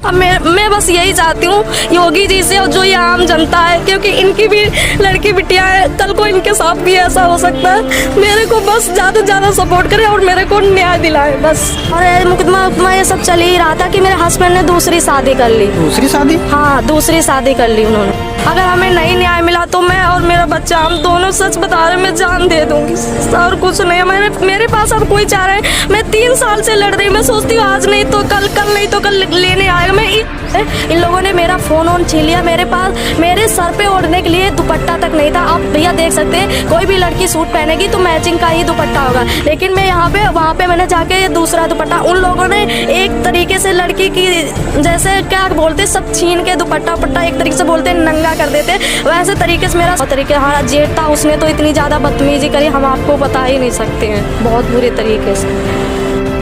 अब मैं बस यही चाहती हूँ योगी जी से और जो ये आम जनता है, क्योंकि इनकी भी लड़की बिटिया है, कल को इनके साथ भी ऐसा हो सकता है। मेरे को बस ज़्यादा से ज़्यादा सपोर्ट करे और मेरे को न्याय दिलाए बस। और ये मुकदमा ये सब चल ही रहा था कि मेरे हस्बैंड ने दूसरी शादी कर ली। दूसरी शादी? हाँ, दूसरी शादी कर ली उन्होंने। अगर हमें नहीं न्याय मिला तो मैं और मेरा बच्चा, हम दोनों सच बता रहे, मैं जान दे दूंगी और कुछ नहीं है। मेरे पास अब कोई चारा है। मैं 3 साल से लड़ रही, मैं सोचती हूँ आज नहीं तो कल, कल नहीं तो कल लेने आएगा। मैं इन लोगों ने मेरा फोन ऑन छीन लिया। मेरे पास मेरे सर पे ओढ़ने के लिए दुपट्टा तक नहीं था। आप भैया देख सकते हैं, कोई भी लड़की सूट पहनेगी तो मैचिंग का ही दुपट्टा होगा, लेकिन मैं यहाँ पे वहाँ पे मैंने जाके दूसरा दुपट्टा, उन लोगों ने एक तरीके से लड़की की जैसे क्या बोलते सब छीन के दुपट्टा पट्टा एक तरीके से बोलते नंगा कर देते, वैसे तरीके से मेरा तरीके हमारा जेठ था, उसने तो इतनी ज़्यादा बदतमीजी करी हम आपको बता ही नहीं सकते हैं, बहुत बुरे तरीके से।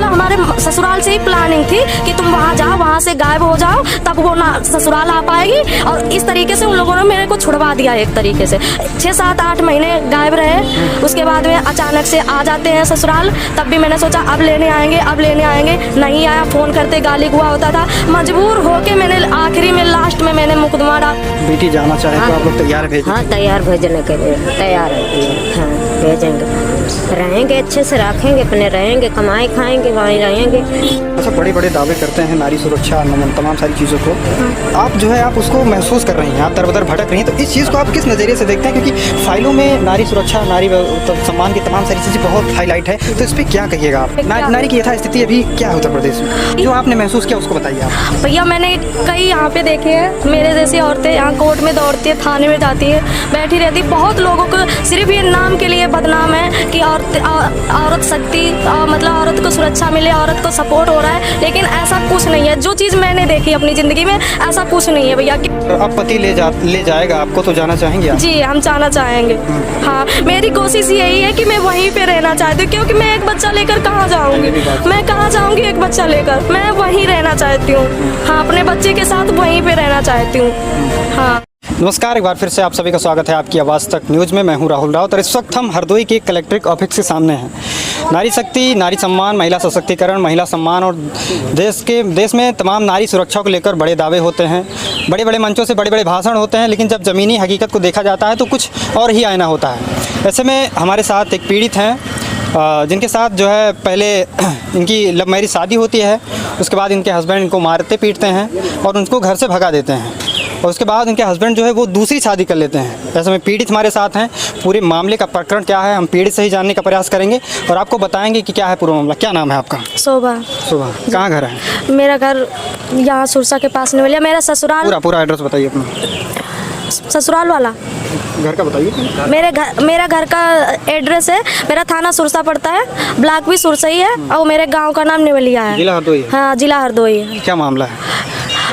हमारे ससुराल से ही प्लानिंग थी कि तुम वहाँ जाओ, वहाँ से गायब हो जाओ, तब वो ना ससुराल आ पाएगी। और इस तरीके से उन लोगों ने मेरे को छुड़वा दिया एक तरीके से। 6, 7, 8 महीने गायब रहे, उसके बाद में अचानक से आ जाते हैं ससुराल। तब भी मैंने सोचा अब लेने आएंगे, अब लेने आएंगे, नहीं आया। फ़ोन करते गाली गुआ होता था, मजबूर होके मैंने आखिरी में लास्ट में मैंने मुकदमा डाला। बेटी जाना चाहे तो आप लोग तैयार भेजें? हाँ, तैयार भेजने के लिए तैयार है। हाँ, भेजेंगे, रहेंगे अच्छे से, रखेंगे अपने, रहेंगे, कमाई खाएंगे, वहीं रहेंगे। अच्छा, बड़े बड़े दावे करते हैं नारी सुरक्षा, तमाम सारी चीज़ों को। आप जो है आप उसको महसूस कर रही हैं, आप दर-बदर भटक रही हैं, तो इस चीज़ को आप किस नज़रिए से देखते हैं? क्योंकि फाइलों में नारी सुरक्षा, नारी सम्मान की तमाम सारी चीज़ें बहुत हाईलाइट है, तो इस पर क्या कहिएगा आप? नारी की यथास्थिति अभी क्या है उत्तर प्रदेश में, जो आपने महसूस किया उसको बताइए आप। भैया मैंने कई यहाँ पे देखे हैं, मेरे जैसी औरतें यहाँ कोर्ट में दौड़ती है, थाने में जाती है, बैठी रहती। बहुत लोगों को सिर्फ ये नाम के लिए बदनाम है कि औरत शक्ति, मतलब औरत को सुरक्षा मिले, औरत को सपोर्ट हो रहा है, लेकिन ऐसा कुछ नहीं है। जो चीज़ मैंने देखी अपनी ज़िंदगी में, ऐसा कुछ नहीं है भैया। अब पति ले जाएगा आपको, तो जाना चाहेंगे आप? जी, हम जाना चाहेंगे। हाँ, मेरी कोशिश यही है कि मैं वहीं पे रहना चाहती हूँ, क्योंकि मैं एक बच्चा लेकर कहाँ जाऊँगी, मैं कहाँ जाऊँगी एक बच्चा लेकर, मैं वहीं रहना चाहती हूँ। हाँ, अपने बच्चे के साथ वहीं पे रहना चाहती हूँ। हाँ, नमस्कार, एक बार फिर से आप सभी का स्वागत है आपकी आवाज़ तक न्यूज़ में। मैं हूं राहुल राउत और इस वक्त हम हरदोई के कलेक्ट्रेट ऑफिस के सामने हैं। नारी शक्ति, नारी सम्मान, महिला सशक्तिकरण, महिला सम्मान और देश में तमाम नारी सुरक्षा को लेकर बड़े दावे होते हैं, बड़े बड़े मंचों से बड़े बड़े भाषण होते हैं, लेकिन जब ज़मीनी हकीकत को देखा जाता है तो कुछ और ही आईना होता है। ऐसे में हमारे साथ एक पीड़ित हैं जिनके साथ जो है पहले इनकी लव मैरिज शादी होती है, उसके बाद इनके हस्बैंड इनको मारते पीटते हैं और उनको घर से भगा देते हैं, और उसके बाद उनके हस्बैंड जो है वो दूसरी शादी कर लेते हैं। ऐसे में पीड़ित हमारे साथ हैं। पूरे मामले का प्रकरण क्या है हम पीड़ित से ही जानने का प्रयास करेंगे और आपको बताएंगे कि क्या है पूरा मामला। क्या नाम है आपका? शोभा। शोभा, कहाँ घर है? मेरा घर यहाँ सुरसा के पास नहीं, मेरा ससुराल। पूरा एड्रेस बताइए अपना, ससुराल वाला घर का बताइए। मेरा घर का एड्रेस है, मेरा थाना सुरसा पड़ता है, ब्लॉक भी सुरसा ही है, और मेरे गांव का नाम निवलिया है। जिला हरदोई? हाँ, जिला हरदोई है। क्या मामला है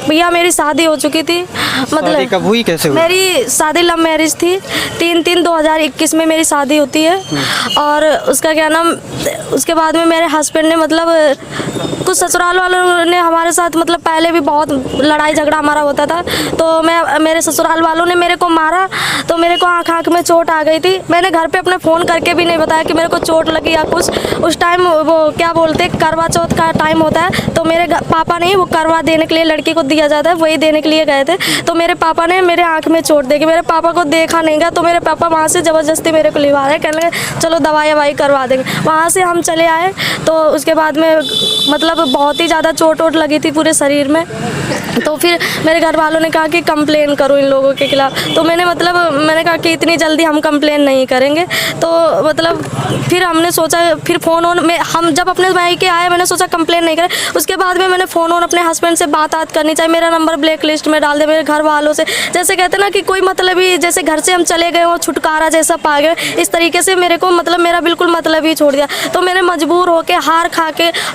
भैया? मेरी शादी हो चुकी थी, मतलब कब हुई, कैसे हुई? मेरी शादी लव मैरिज थी। 3/3/2021 में मेरी शादी होती है, और उसका क्या नाम, उसके बाद में मेरे हस्बैंड ने मतलब कुछ ससुराल वालों ने हमारे साथ, मतलब पहले भी बहुत लड़ाई झगड़ा हमारा होता था, तो मेरे ससुराल वालों ने मेरे को मारा, तो मेरे को आँख में चोट आ गई थी। मैंने घर पे अपने फ़ोन करके भी नहीं बताया कि मेरे को चोट लगी या कुछ। उस टाइम वो क्या बोलते करवा चौथ का टाइम होता है, तो मेरे पापा ने वो करवा देने के लिए लड़की को दिया जाता है, वही देने के लिए गए थे, तो मेरे पापा ने मेरे आँख में चोट देगी। मेरे पापा को देखा नहीं गया, तो मेरे पापा वहाँ से ज़बरदस्ती मेरे को लिवा रहे, कहने लगे चलो दवाई करवा देंगे। वहाँ से हम चले आए, तो उसके बाद में मतलब बहुत ही ज़्यादा चोट वोट लगी थी पूरे शरीर में। तो फिर मेरे घर वालों ने कहा कि कंप्लेन करो इन लोगों के खिलाफ, तो मैंने कहा कि इतनी जल्दी हम कंप्लेन नहीं करेंगे। तो मतलब फिर हमने सोचा, फिर फ़ोन ऑन में हम जब अपने भाई के आए, मैंने सोचा कंप्लेन नहीं करें। उसके बाद में मैंने फ़ोन ऑन अपने हस्बैंड से बात करनी चाहिए, मेरा नंबर ब्लैक लिस्ट में डाल दे मेरे घर वालों से, जैसे कहते हैं ना कि कोई मतलब ही जैसे घर से हम चले गए वो छुटकारा जैसा पा गए, इस तरीके से मेरे को मतलब मेरा बिल्कुल मतलब ही छोड़ दिया। तो मैंने मजबूर होकर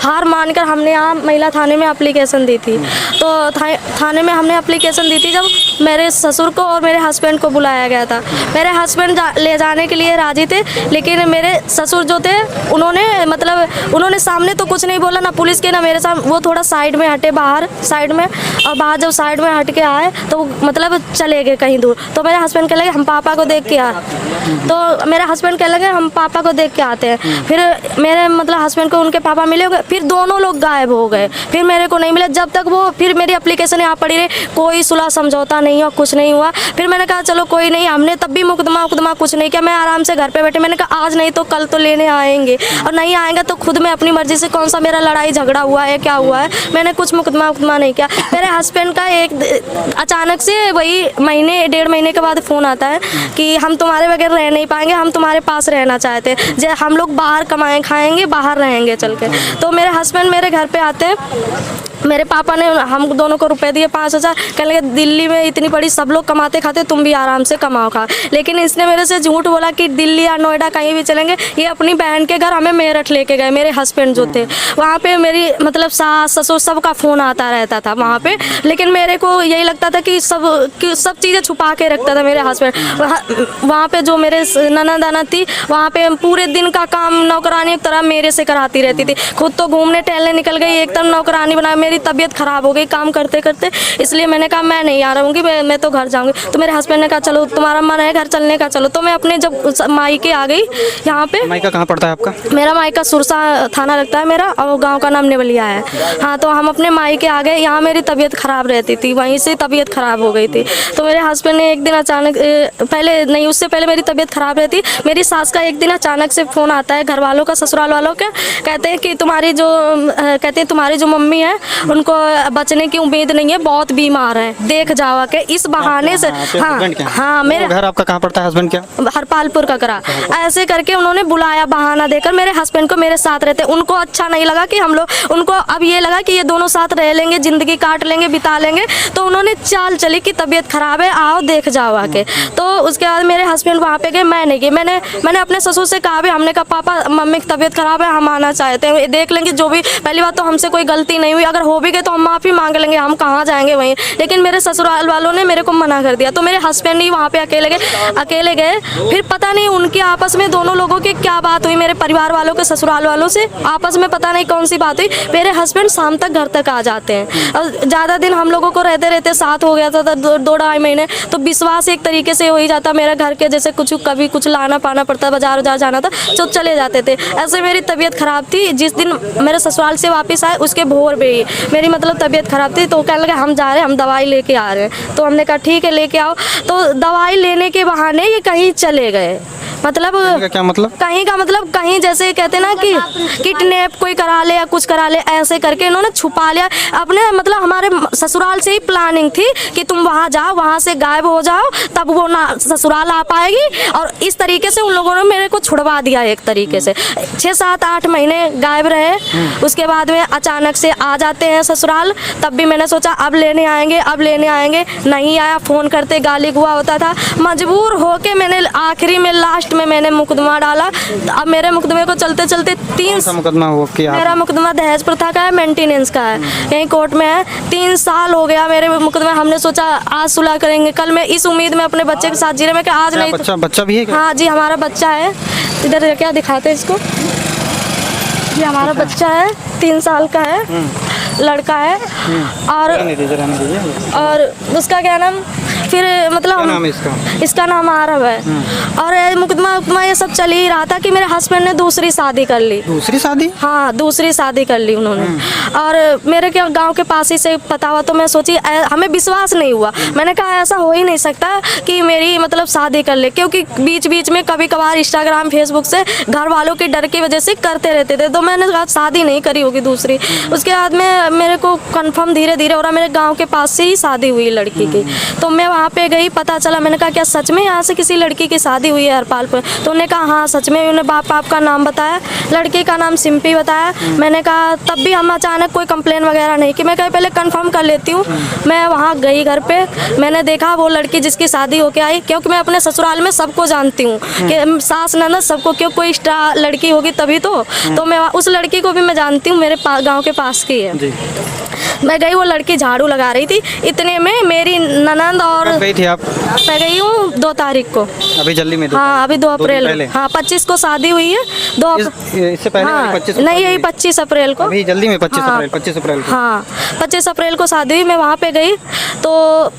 हार मानकर हमने यहाँ महिला थाने में एप्लीकेशन दी थी। तो थाने में हमने एप्लीकेशन दी थी जब मेरे ससुर को और मेरे हस्बैंड को बुलाया गया था। मेरे हस्बैंड ले जाने के लिए राजी थे, लेकिन मेरे ससुर जो थे उन्होंने सामने तो कुछ नहीं बोला, ना पुलिस के ना मेरे सामने, वो थोड़ा साइड में हटे, बाहर साइड में, और बाद जब साइड में हट के आए तो वो मतलब चले गए कहीं दूर। तो मेरे हस्बैंड कह लगे हम पापा को देख के आ, तो मेरे हस्बैंड कह लगे हम पापा को देख के आते हैं। फिर मेरे मतलब हस्बैंड को उनके पापा मिले, फिर दोनों लोग गायब हो गए, फिर मेरे को नहीं मिले। जब तक वो फिर मेरी एप्लीकेशन यहाँ पड़ी रही, कोई सुलह समझौता नहीं हुआ, कुछ नहीं हुआ। फिर मैंने कहा चलो कोई नहीं, हमने तब भी मुकदमा कुछ नहीं किया। मैं आराम से घर पे बैठे, मैंने कहा आज नहीं तो कल तो लेने आएंगे, और नहीं आएंगे तो खुद मैं अपनी मर्जी से, कौन सा मेरा लड़ाई झगड़ा हुआ है क्या हुआ है, मैंने कुछ मुकदमा नहीं किया। मेरे हस्बैंड का एक अचानक से वही महीने 1.5 महीने के बाद फ़ोन आता है कि हम तुम्हारे बगैर रह नहीं पाएंगे, हम तुम्हारे पास रहना चाहते हैं, जो हम लोग बाहर कमाएं खाएंगे, बाहर रहेंगे चल के। तो मेरे हस्बैंड मेरे घर पे आते हैं, मेरे पापा ने हम दोनों को रुपए दिए 5,000, कहने लगे दिल्ली में इतनी बड़ी सब लोग कमाते खाते, तुम भी आराम से कमाओ खा। लेकिन इसने मेरे से झूठ बोला कि दिल्ली या नोएडा कहीं भी चलेंगे। ये अपनी बहन के घर हमें मेरठ लेके गए, मेरे हस्बैंड जो थे वहाँ पे मेरी मतलब सास ससुर सबका फ़ोन आता रहता था वहाँ पे। लेकिन मेरे को यही लगता था कि सब चीज़ें छुपा के रखता था मेरे हस्बैंड। वहाँ पे जो मेरे ननद अनद थी, वहाँ पे पूरे दिन का काम नौकरानी एक तरह मेरे से कराती रहती थी। खुद तो घूमने टहलने निकल गई, एक तरह नौकरानी बना। मेरी तबीयत ख़राब हो गई काम करते करते, इसलिए मैंने कहा मैं नहीं आ रहूँगी, मैं तो घर जाऊँगी। तो मेरे हस्बैंड ने कहा चलो तुम्हारा मन है घर चलने का, चलो। तो मैं अपने जब मायके आ गई यहाँ पे। मायका कहाँ पड़ता है आपका? मेरा मायका सुरसा थाना लगता है मेरा, और गांव का नाम नेवलिया है। हाँ, तो हम अपने मायके आ गए। यहाँ मेरी तबीयत ख़राब रहती थी, वहीं से तबीयत ख़राब हो गई थी। तो मेरे हस्बैंड ने एक दिन अचानक, पहले नहीं उससे पहले मेरी तबीयत ख़राब रहती, मेरी सास का एक दिन अचानक से फ़ोन आता है घर वालों का, ससुराल वालों का। कहते हैं कि तुम्हारी जो मम्मी है उनको बचने की उम्मीद नहीं है, बहुत बीमार है, देख जाओ के। इस बहाने से हाँ मेरे घर आपका कहाँ पड़ता है? हस्बैंड क्या? हरपालपुर का करा। ऐसे करके उन्होंने बुलाया बहाना देकर मेरे हस्बैंड को मेरे साथ रहते। उनको अच्छा नहीं लगा कि हम लोग, उनको अब ये लगा कि ये दोनों साथ रह लेंगे, ज़िंदगी काट लेंगे, बिता लेंगे। तो उन्होंने चाल चली कि तबीयत ख़राब है, आओ देख जाओ आके। तो उसके बाद मेरे हस्बैंड वहाँ पे गए, मैं नहीं गई। मैंने अपने ससुर से कहा भी, हमने कहा पापा मम्मी की तबीयत ख़राब है, हम आना चाहते हैं, देख लेंगे जो भी। पहली बात तो हमसे कोई गलती नहीं हुई, अगर हो भी गए तो हम माफ़ी मांग लेंगे, हम कहाँ जाएंगे वहीं। लेकिन मेरे ससुराल वालों ने मेरे को मना कर दिया। तो मेरे हस्बैंड ही वहाँ पे अकेले गए। फिर पता नहीं उनकी आपस में दोनों लोगों की क्या बात हुई, मेरे परिवार वालों के ससुराल वालों से आपस में पता नहीं कौन सी बात हुई। मेरे हस्बैंड शाम तक घर तक आ जाते हैं, और ज़्यादा दिन हम लोगों को रहते रहते साथ हो गया था 2-2.5 महीने। तो विश्वास एक तरीके से हो ही जाता मेरा घर के, जैसे कभी कुछ लाना पाना पड़ता, बाजार जाना था तो चले जाते थे। ऐसे मेरी तबीयत ख़राब थी। जिस दिन मेरे ससुराल से वापस आए उसके भोर में ही मेरी मतलब तबीयत ख़राब थी। तो कहने लगे हम जा रहे हैं, हम दवाई लेके आ रहे हैं। तो हमने कहा ठीक है लेके आओ। तो दवाई लेने के बहाने ये कहीं चले गए। मतलब क्या मतलब? कहीं का मतलब कहीं, जैसे कहते ना कि किडनैप कोई करा ले या कुछ करा ले, ऐसे करके इन्होंने छुपा लिया अपने। मतलब हमारे ससुराल से ही प्लानिंग थी कि तुम वहाँ जाओ, वहाँ से गायब हो जाओ, तब वो ना ससुराल आ पाएगी। और इस तरीके से उन लोगों ने मेरे को छुड़वा दिया एक तरीके से। 6-7-8 महीने गायब रहे। उसके बाद में अचानक से आ जाते हैं ससुराल। तब भी मैंने सोचा अब लेने आएंगे, नहीं आया। फ़ोन करते गाली गुआ होता था। मजबूर होके मैंने आखिरी में लास्ट में मैंने मुकदमा डाला। अब मेरे मुकदमे को चलते चलते 3 मुकदमा हुआ किया? मेरा मुकदमा दहेज प्रथा का है, मेंटेनेंस का है, यहीं कोर्ट में है। 3 साल हो गया मेरे मुकदमे। हमने सोचा आज सुलह करेंगे, कल मैं इस उम्मीद में अपने बच्चे के साथ जी रहे। मैं आज नहीं। बच्चा भी है क्या? हाँ जी, हमारा बच्चा है। इधर क्या दिखाते हैं इसको, ये हमारा बच्चा है, 3 साल का है, लड़का है। और उसका क्या नाम, फिर मतलब क्या नाम है इसका नाम आरव है। और मुकदमा ये सब चल ही रहा था कि मेरे हस्बैंड ने दूसरी शादी कर ली। दूसरी शादी? हाँ, दूसरी शादी कर ली उन्होंने। और मेरे क्या गांव के पास ही से पता हुआ, तो मैं सोची, हमें विश्वास नहीं हुआ। मैंने कहा ऐसा हो ही नहीं सकता कि मेरी मतलब शादी कर ले, क्योंकि बीच बीच में कभी कभार इंस्टाग्राम फेसबुक से घर वालों के डर की वजह से करते रहते थे। तो मैंने कहा शादी नहीं करी होगी दूसरी। उसके बाद में मेरे को कंफर्म धीरे धीरे हो रहा, मेरे गाँव के पास से ही शादी हुई लड़की की। तो मैं वहाँ पे गई, पता चला। मैंने कहा क्या सच में यहाँ से किसी लड़की की शादी हुई है हरपालपुर? तो उन्होंने कहा हाँ सच में। उन्होंने बाप का नाम बताया, लड़की का नाम सिंपी बताया। मैंने कहा तब भी हम अचानक कोई कंप्लेन वगैरह नहीं की। मैं कहा पहले कंफर्म कर लेती हूँ। मैं वहाँ गई घर पे, मैंने देखा वो लड़की जिसकी शादी होके आई, क्योंकि मैं अपने ससुराल में सबको जानती हूँ कि सास ननद सबको, क्यों कोई स्टार लड़की होगी तभी तो मैं उस लड़की को भी मैं जानती हूँ, मेरे गाँव के पास की है। मैं गई, वो लड़की झाड़ू लगा रही थी। इतने में मेरी ननद और और कब गई थी आप? मैं गई हूँ 2 तारीख को। अभी जल्दी में? हाँ अभी 2 अप्रैल पहले? हाँ 25 को शादी हुई है। इससे पहले? हाँ 25 नहीं यही 25 अप्रैल को। अभी जल्दी में 25 हाँ, अप्रैल 25 अप्रैल को। हाँ 25 अप्रैल को शादी हुई। मैं वहाँ पे गई तो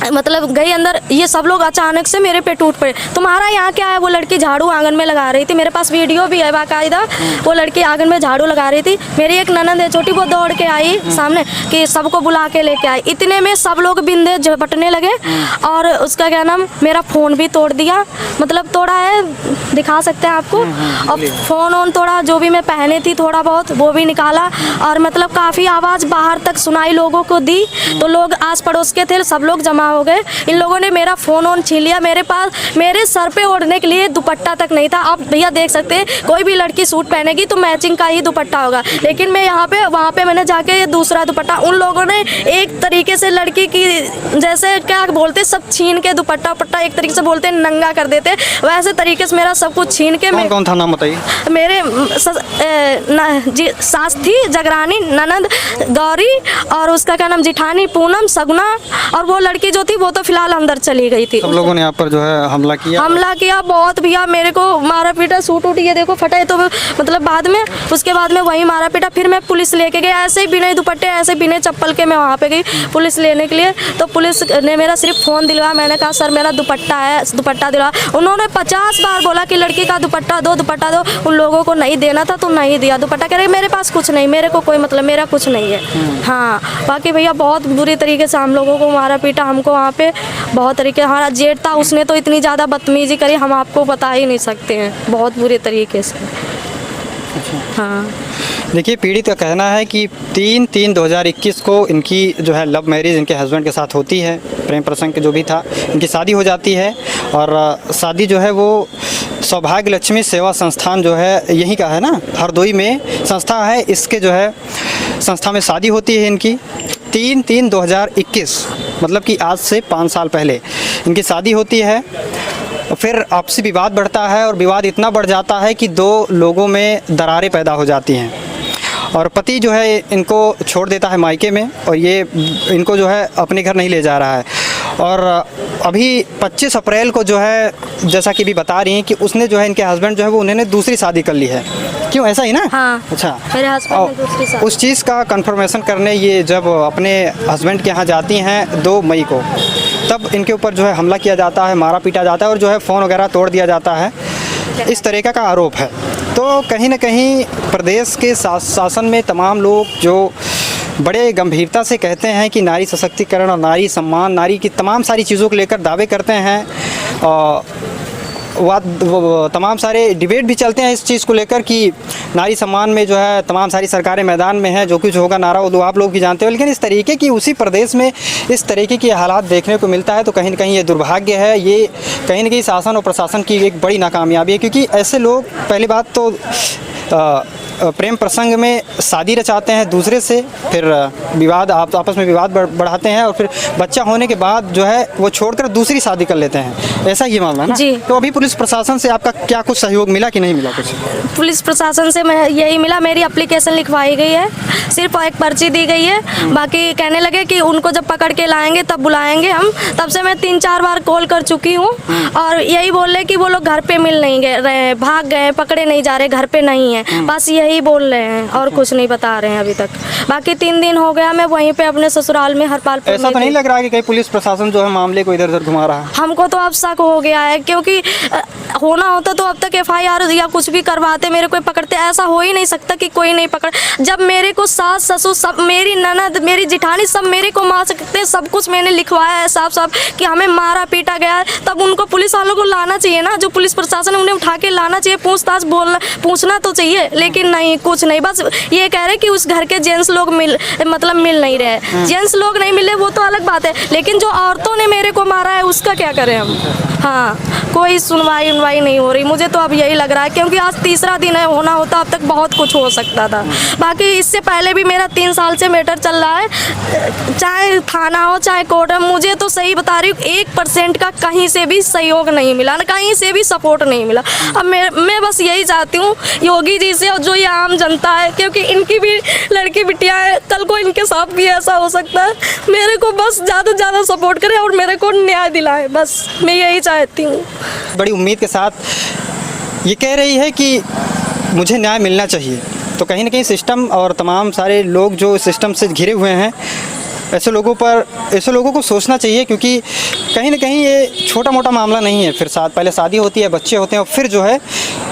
मतलब गई अंदर, ये सब लोग अचानक से मेरे पे टूट पड़े। तुम्हारा यहाँ क्या है? वो लड़की झाड़ू आंगन में लगा रही थी, मेरे पास वीडियो भी है बाकायदा। वो लड़की आंगन में झाड़ू लगा रही थी। मेरी एक ननद है छोटी, वो दौड़ के आई सामने कि सबको बुला के लेके आई। इतने में सब लोग बिंदे झपटने लगे और उसका क्या नाम, मेरा फ़ोन भी तोड़ दिया। मतलब तोड़ा है, दिखा सकते हैं आपको। और फ़ोन वोन तोड़ा, जो भी मैं पहने थी थोड़ा बहुत वो भी निकाला। और मतलब काफ़ी आवाज़ बाहर तक सुनाई लोगों को दी, तो लोग आस पड़ोस के थे, सब लोग जमा हो गए। इन लोगों ने मेरा फ़ोन ऑन छीन लिया। मेरे पास मेरे सर पे ओढ़ने के लिए दुपट्टा तक नहीं था। आप भैया देख सकते हैं, कोई भी लड़की सूट पहनेगी तो मैचिंग का ही दुपट्टा होगा, लेकिन मैं यहाँ पे वहाँ पे मैंने जाके ये दूसरा दुपट्टा, उन लोगों ने एक तरीके से लड़की की जैसे क्या बोलते सब छीन के दुपट्टा पट्टा एक तरीके से बोलते नंगा कर देते, वैसे तरीके से मेरा सब कुछ छीन के। कौन कौन था नाम बताइए? मेरे जी सास थी, जगरानी, ननद, गौरी और उसका क्या नाम जेठानी पूनम, सगुना, और वो लड़की जो थी वो तो फिलहाल अंदर चली गई थी। सब लोगों ने आप पर जो है हमला किया बहुत भैया, मेरे को मारा पीटा, सूट उठ ये देखो फटा है। तो मतलब बाद में उसके बाद में वहीं मारा पीटा। फिर मैं पुलिस लेके गई, ऐसे ही बिना दुपट्टे ऐसे बिना चप्पल के मैं वहाँ पे गई पुलिस लेने के लिए। तो पुलिस ने मेरा सिर्फ फ़ोन दिलवा। मैंने कहा सर मेरा दुपट्टा है, दुपट्टा दिलवा। उन्होंने 50 बार बोला कि लड़की का दुपट्टा दो, दुपट्टा दो। उन लोगों को नहीं देना था तो नहीं दिया दुपट्टा। कह रहे मेरे पास कुछ नहीं, मेरे को कोई मतलब, मेरा कुछ नहीं है। हाँ बाकी भैया बहुत बुरी तरीके से हम लोगों को मारा पीटा। हमको वहाँ पे बहुत तरीके, हमारा जेठ था उसने तो इतनी ज़्यादा बदतमीजी करी, हम आपको बता ही नहीं सकते हैं, बहुत बुरे तरीके से। हाँ देखिए, पीड़ित का कहना है कि 3/3/2021 को इनकी जो है लव मैरिज इनके हस्बैंड के साथ होती है। प्रेम प्रसंग जो भी था, इनकी शादी हो जाती है और शादी जो है वो सौभाग्य लक्ष्मी सेवा संस्थान जो है यहीं का है ना, हरदोई में संस्था है। इसके जो है संस्था में शादी होती है इनकी 3/3/2021, मतलब कि आज से 5 साल पहले इनकी शादी होती है। फिर आपसी विवाद बढ़ता है और विवाद इतना बढ़ जाता है कि 2 लोगों में दरारें पैदा हो जाती हैं और पति जो है इनको छोड़ देता है मायके में और ये इनको जो है अपने घर नहीं ले जा रहा है। और अभी 25 अप्रैल को जो है, जैसा कि भी बता रही हैं कि उसने जो है इनके हस्बैंड जो है वो उन्होंने दूसरी शादी कर ली है। क्यों, ऐसा ही ना? हाँ अच्छा, मेरे हस्बैंड ने दूसरी शादी। उस चीज़ का कंफर्मेशन करने ये जब अपने हस्बैंड के यहाँ जाती हैं 2 मई को, तब इनके ऊपर जो है हमला किया जाता है, मारा पीटा जाता है और जो है फ़ोन वगैरह तोड़ दिया जाता है। इस तरीक़े का आरोप है। तो कहीं ना कहीं प्रदेश के शासन में तमाम लोग जो बड़े गंभीरता से कहते हैं कि नारी सशक्तिकरण और नारी सम्मान, नारी की तमाम सारी चीज़ों को लेकर दावे करते हैं। तमाम सारे डिबेट भी चलते हैं इस चीज़ को लेकर कि नारी सम्मान में जो है तमाम सारी सरकारें मैदान में हैं, जो कुछ होगा नारा वो आप लोग भी जानते हो। लेकिन इस तरीके की उसी प्रदेश में इस तरीके की हालात देखने को मिलता है तो कहीं ना कहीं ये दुर्भाग्य है। ये कहीं ना कहीं शासन और प्रशासन की एक बड़ी नाकामयाबी है, क्योंकि ऐसे लोग पहली बात तो प्रेम प्रसंग में शादी रचाते हैं दूसरे से, फिर विवाद आपस में विवाद बढ़ाते हैं और फिर बच्चा होने के बाद जो है वो छोड़कर दूसरी शादी कर लेते हैं। ऐसा ये मामला ना? जी। तो अभी पुलिस प्रशासन से आपका क्या कुछ सहयोग मिला कि नहीं मिला? कुछ पुलिस प्रशासन से मैं यही मिला, मेरी एप्लीकेशन लिखवाई गई है, सिर्फ एक पर्ची दी गई है। बाकी कहने लगे कि उनको जब पकड़ के लाएंगे तब बुलाएंगे हम। तब से मैं 3-4 बार कॉल कर चुकी हूँ और यही बोल रहे कि वो लोग घर पे मिल नहीं गए, भाग गए, पकड़े नहीं जा रहे, घर पे नहीं है, बस यही बोल रहे हैं और कुछ नहीं बता रहे हैं अभी तक। बाकी 3 दिन हो गया मैं वहीं पे अपने ससुराल में हरपालपुर। ऐसा तो नहीं लग रहा है कि कहीं पुलिस प्रशासन जो है मामले को इधर उधर घुमा रहा है? हमको तो अब शक हो गया है, क्योंकि होना होता तो अब तक FIR या कुछ भी करवाते, मेरे को पकड़ते। ऐसा हो ही नहीं सकता कि कोई नहीं पकड़। जब मेरे को सास ससुर सब, मेरी ननद, मेरी जिठानी सब मेरे को मार सकते हैं, सब कुछ मैंने लिखवाया है साफ साफ कि हमें मारा पीटा गया है, तब उनको पुलिस वालों को लाना चाहिए ना, जो पुलिस प्रशासन उन्हें उठा के लाना चाहिए, पूछताछ पूछना तो चाहिए। लेकिन नहीं, कुछ नहीं, बस ये कह रहे कि उस घर के जेंट्स लोग मिल नहीं रहे। जेंट्स लोग नहीं मिले वो तो अलग बात है, लेकिन जो औरतों ने मेरे को मारा है उसका क्या करें हम? हाँ, कोई सुनवाई नहीं हो रही। मुझे तो अब यही लग रहा है, क्योंकि आज 3रा दिन है, होना होता अब तक बहुत कुछ हो सकता था। बाकी इससे पहले भी मेरा 3 साल से मैटर चल रहा है, चाहे थाना हो चाहे कोर्ट हो। मुझे तो सही बता रही हूँ, 1% का कहीं से भी सहयोग नहीं मिला, कहीं से भी सपोर्ट नहीं मिला। अब मैं बस यही चाहती हूँ योगी जी से और जो ये आम जनता है, क्योंकि इनकी भी लड़की बिटिया है, कल को इनके साथ भी ऐसा हो सकता है। मेरे को बस ज़्यादा से ज़्यादा सपोर्ट करे और मेरे को न्याय दिलाए, बस मैं यही चाहती हूँ। बड़ी उम्मीद के साथ ये कह रही है कि मुझे न्याय मिलना चाहिए। तो कहीं ना कहीं सिस्टम और तमाम सारे लोग जो सिस्टम से घिरे हुए हैं, ऐसे लोगों को सोचना चाहिए, क्योंकि कहीं ना कहीं ये छोटा मोटा मामला नहीं है। फिर पहले शादी होती है, बच्चे होते हैं, और फिर जो है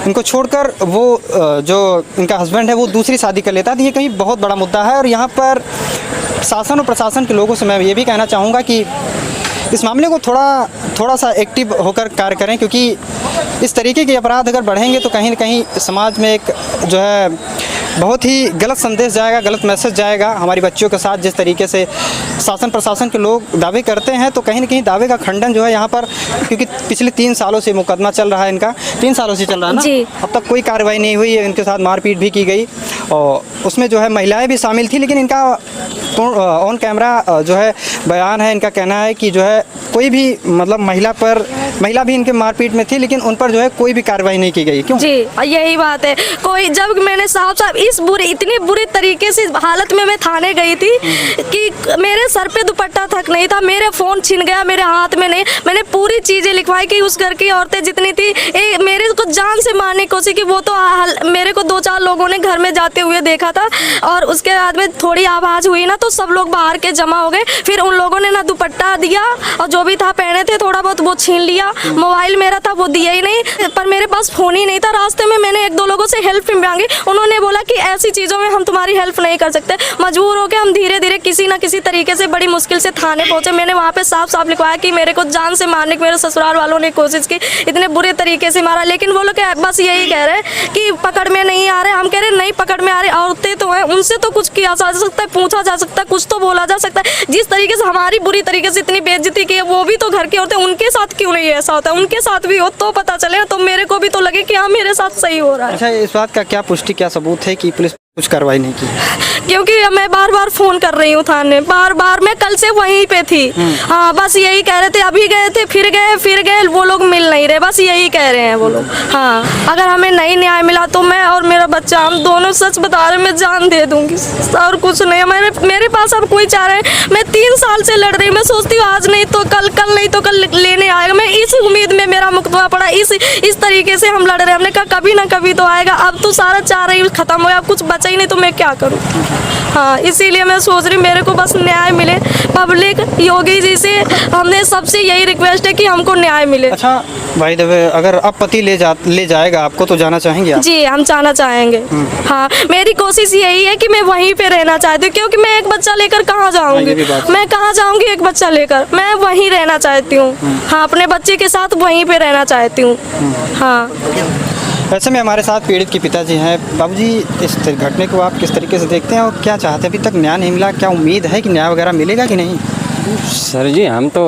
इनको छोड़कर वो जो इनका हस्बैंड है वो दूसरी शादी कर लेता है। तो ये कहीं बहुत बड़ा मुद्दा है। और यहाँ पर शासन और प्रशासन के लोगों से मैं ये भी कहना चाहूँगा कि इस मामले को थोड़ा सा एक्टिव होकर कार्य करें, क्योंकि इस तरीके के अपराध अगर बढ़ेंगे तो कहीं ना कहीं समाज में एक जो है बहुत ही गलत संदेश जाएगा, गलत मैसेज जाएगा हमारी बच्चियों के साथ। जिस तरीके से शासन प्रशासन के लोग दावे करते हैं, तो कहीं ना कहीं दावे का खंडन जो है यहाँ पर, क्योंकि पिछले 3 सालों से मुकदमा चल रहा है इनका, 3 सालों से चल रहा है ना जी। अब तक कोई कार्रवाई नहीं हुई है। इनके साथ मारपीट भी की गई और उसमें जो है महिलाएं भी शामिल थी, लेकिन इनका ऑन कैमरा जो है बयान है, इनका कहना है कि जो है कोई भी मतलब महिला भी इनके मारपीट में थी, लेकिन उन पर जो है कोई भी कार्रवाई नहीं की गई। क्यों? जी यही बात है। कोई जब मैंने साहब इतनी बुरी तरीके से हालत में मैं थाने गई थी कि मेरे सर पे दुपट्टा तक नहीं था, मेरे फ़ोन छिन गया, मेरे हाथ में नहीं। मैंने पूरी चीज़ें लिखवाई कि उस घर की औरतें जितनी थी मेरे को जान से मारने की कोशिश की। वो तो मेरे को 2-4 लोगों ने घर में जाते हुए देखा था, और उसके बाद में थोड़ी आवाज़ हुई ना तो सब लोग बाहर के जमा हो गए। फिर उन लोगों ने ना दुपट्टा दिया और जो भी था पहने थे थोड़ा बहुत वो छीन लिया। मोबाइल मेरा था वो दिया ही नहीं, पर मेरे पास फ़ोन ही नहीं था। रास्ते में मैंने 1-2 लोगों से हेल्प मांगी, उन्होंने बोला कि ऐसी चीज़ों में हम तुम्हारी हेल्प नहीं कर सकते। मजबूर होकर हम धीरे धीरे किसी ना किसी तरीके से बड़ी मुश्किल से थाने पहुंचे। मैंने वहाँ पे साफ साफ लिखवाया कि मेरे को जान से मारने की मेरे ससुराल वालों ने कोशिश की, इतने बुरे तरीके से मारा, लेकिन वो लोग बस यही कह रहे हैं कि पकड़ में नहीं आ रहे। हम कह रहे नहीं पकड़ में आ रहे, औरतें तो हैं, उनसे तो कुछ किया जा सकता है, पूछा जा सकता है, कुछ तो बोला जा सकता है। जिस तरीके से हमारी बुरी तरीके से इतनी बेइज्जती की है, वो भी तो घर की औरतें, उनके साथ क्यों नहीं ऐसा होता है? उनके साथ भी हो तो पता चले, तो मेरे को भी तो लगे कि हाँ मेरे साथ सही हो रहा है। अच्छा, इस बात का क्या पुष्टि, क्या सबूत है कि पुलिस कुछ कार्रवाई नहीं की? क्योंकि मैं बार-बार फोन कर रही हूँ थाने, बार-बार मैं कल से वहीं पे थी। हाँ बस यही कह रहे थे, अभी गए थे फिर गए, वो लोग मिल नहीं रहे, बस यही कह रहे हैं वो लोग। हाँ अगर हमें नहीं न्याय मिला तो मैं और मेरा बच्चा, हम दोनों सच बता रहे, मैं जान दे दूंगी और कुछ नहीं है मेरे पास। अब कोई चाह रहा है, मैं 3 साल से लड़ रही, मैं सोचती हूँ आज नहीं तो कल नहीं तो कल लेने आएगा। मैं इस उम्मीद में मेरा मुकदमा पड़ा, इस तरीके से हम लड़ रहे हैं। हमने कहा कभी ना कभी तो आएगा, अब तो सारा चाह रही खत्म हो गया, अब कुछ बचा ही नहीं तो मैं क्या करूँ। हाँ इसीलिए मैं सोच रही मेरे को बस न्याय मिले। पब्लिक योगी जी से हमने सबसे यही रिक्वेस्ट है कि हमको न्याय मिले। अच्छा भाई देवे, अगर अब पति ले जाएगा आपको तो जाना चाहेंगे आप? जी हम जाना चाहेंगे। हाँ मेरी कोशिश यही है कि मैं वहीं पे रहना चाहती हूँ, क्योंकि मैं एक बच्चा लेकर कहाँ जाऊँगी, मैं कहाँ जाऊँगी एक बच्चा लेकर, मैं वहीं रहना चाहती हूँ। हाँ अपने बच्चे के साथ वहीं पे रहना चाहती हूँ। हाँ ऐसे में हमारे साथ पीड़ित के पिताजी हैं। बाबूजी, इस घटने को आप किस तरीके से देखते हैं और क्या चाहते हैं? अभी तक न्याय नहीं मिला, क्या उम्मीद है कि न्याय वगैरह मिलेगा कि नहीं? सर जी हम तो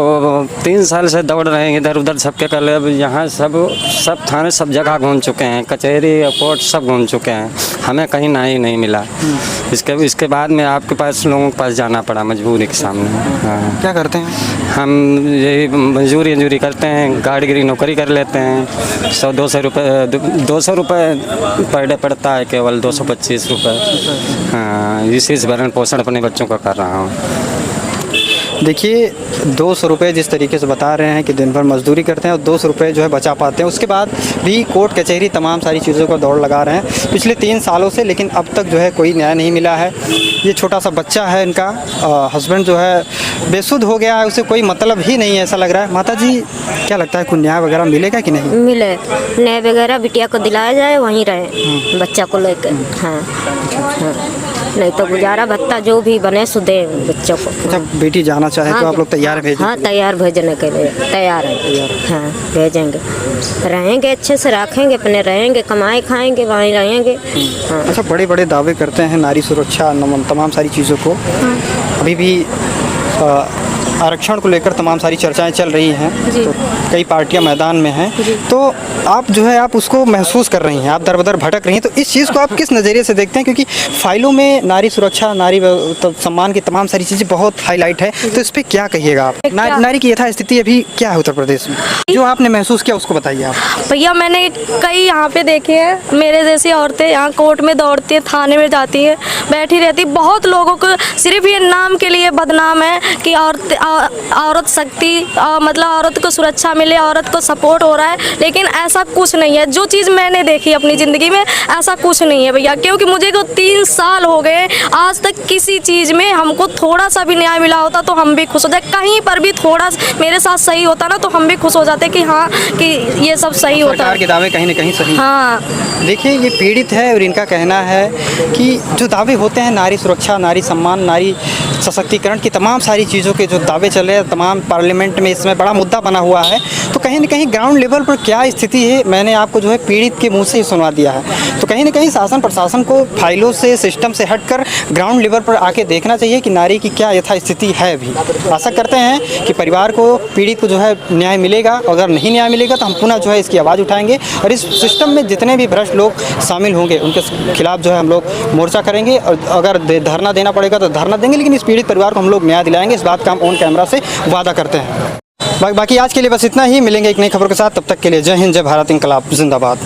3 साल से दौड़ रहे हैं इधर उधर सबके कल। अब यहाँ सब थाने सब जगह घूम चुके हैं, कचहरी कोर्ट सब घूम चुके हैं, हमें कहीं न्याय नहीं मिला। इसके बाद में आपके पास लोगों के पास जाना पड़ा मजबूरी के सामने। हाँ क्या करते हैं? हम यही मजदूरी करते हैं, गाड़ी गिरी नौकरी कर लेते हैं। 200 रुपये पर डे पड़ता है, केवल 225 रुपये। हाँ इसी से भरण पोषण अपने बच्चों का कर रहा हूँ। देखिए 200 रुपये जिस तरीके से बता रहे हैं कि दिन भर मजदूरी करते हैं और 200 रुपये जो है बचा पाते हैं, उसके बाद भी कोर्ट कचहरी तमाम सारी चीज़ों का दौड़ लगा रहे हैं पिछले 3 सालों से, लेकिन अब तक जो है कोई न्याय नहीं मिला है। ये छोटा सा बच्चा है इनका, हस्बैंड जो है बेसुध हो गया है, उसे कोई मतलब ही नहीं है ऐसा लग रहा है। माता जी क्या लगता है, कोई न्याय वगैरह मिलेगा कि नहीं? मिले न्याय वगैरह, बिटिया को दिलाया जाए, वहीं रहे बच्चा को लेकर। हाँ नहीं तो गुजारा भत्ता जो भी बने सो दे बच्चों को। अच्छा बेटी जाना चाहे तो आप लोग तैयार भेजें? हाँ तैयार भेजने के लिए तैयार है। हाँ भेजेंगे, रहेंगे अच्छे से, रखेंगे अपने, रहेंगे कमाए खाएंगे, वहीं रहेंगे। हाँ अच्छा बड़े बड़े दावे करते हैं नारी सुरक्षा तमाम सारी चीज़ों को, अभी भी आरक्षण को लेकर तमाम सारी चर्चाएं चल रही हैं, जी। तो कई पार्टियां मैदान में हैं, तो आप जो है आप उसको महसूस कर रही हैं, आप दर बदर भटक रही हैं, तो इस चीज़ को आप किस नज़रिए से देखते हैं? क्योंकि फाइलों में नारी सुरक्षा, नारी सम्मान की तमाम सारी चीज़ें बहुत हाईलाइट है, तो इस पर क्या कहिएगा आप? नारी की यथा स्थिति अभी क्या है उत्तर प्रदेश में, जो आपने महसूस किया उसको बताइए आप। भैया मैंने कई यहाँ पे देखे हैं, मेरे जैसी औरतें यहाँ कोर्ट में दौड़ती हैं, थाने में जाती हैं, बैठी रहती। बहुत लोगों को सिर्फ ये नाम के लिए बदनाम है कि औरत शक्ति, मतलब औरत को सुरक्षा मिले, औरत को सपोर्ट हो रहा है, लेकिन ऐसा कुछ नहीं है। जो चीज़ मैंने देखी अपनी ज़िंदगी में ऐसा कुछ नहीं है भैया, क्योंकि मुझे को 3 साल हो गए, आज तक किसी चीज़ में हमको थोड़ा सा भी न्याय मिला होता तो हम भी खुश हो जाए। कहीं पर भी थोड़ा मेरे साथ सही होता ना तो हम भी खुश हो जाते कि हाँ कि ये सब सही होता सरकार के दावे कहीं ना कहीं सही। हाँ देखिए ये पीड़ित है और इनका कहना है कि जो दावे होते हैं नारी सुरक्षा, नारी सम्मान, नारी सशक्तिकरण की तमाम सारी चीज़ों के जो दावे चले हैं, तमाम पार्लियामेंट में इसमें बड़ा मुद्दा बना हुआ है, तो कहीं ना कहीं ग्राउंड लेवल पर क्या स्थिति है मैंने आपको जो है पीड़ित के मुंह से ही सुनवा दिया है। तो कहीं ना कहीं शासन प्रशासन को फाइलों से, सिस्टम से हटकर ग्राउंड लेवल पर आके देखना चाहिए कि नारी की क्या यथा स्थिति है। अभी आशा करते हैं कि परिवार को, पीड़ित को जो है न्याय मिलेगा। अगर नहीं न्याय मिलेगा तो हम पुनः जो है इसकी आवाज़ उठाएंगे और इस सिस्टम में जितने भी भ्रष्ट लोग शामिल होंगे उनके खिलाफ जो है हम लोग मोर्चा करेंगे, और अगर धरना देना पड़ेगा तो धरना देंगे, लेकिन इस पीड़ित परिवार को हम लोग न्याय दिलाएंगे। इस बात का हम ऑन कैमरा से वादा करते हैं। बाकी आज के लिए बस इतना ही, मिलेंगे एक नई खबर के साथ, तब तक के लिए जय हिंद, जय भारत, इंकलाब जिंदाबाद।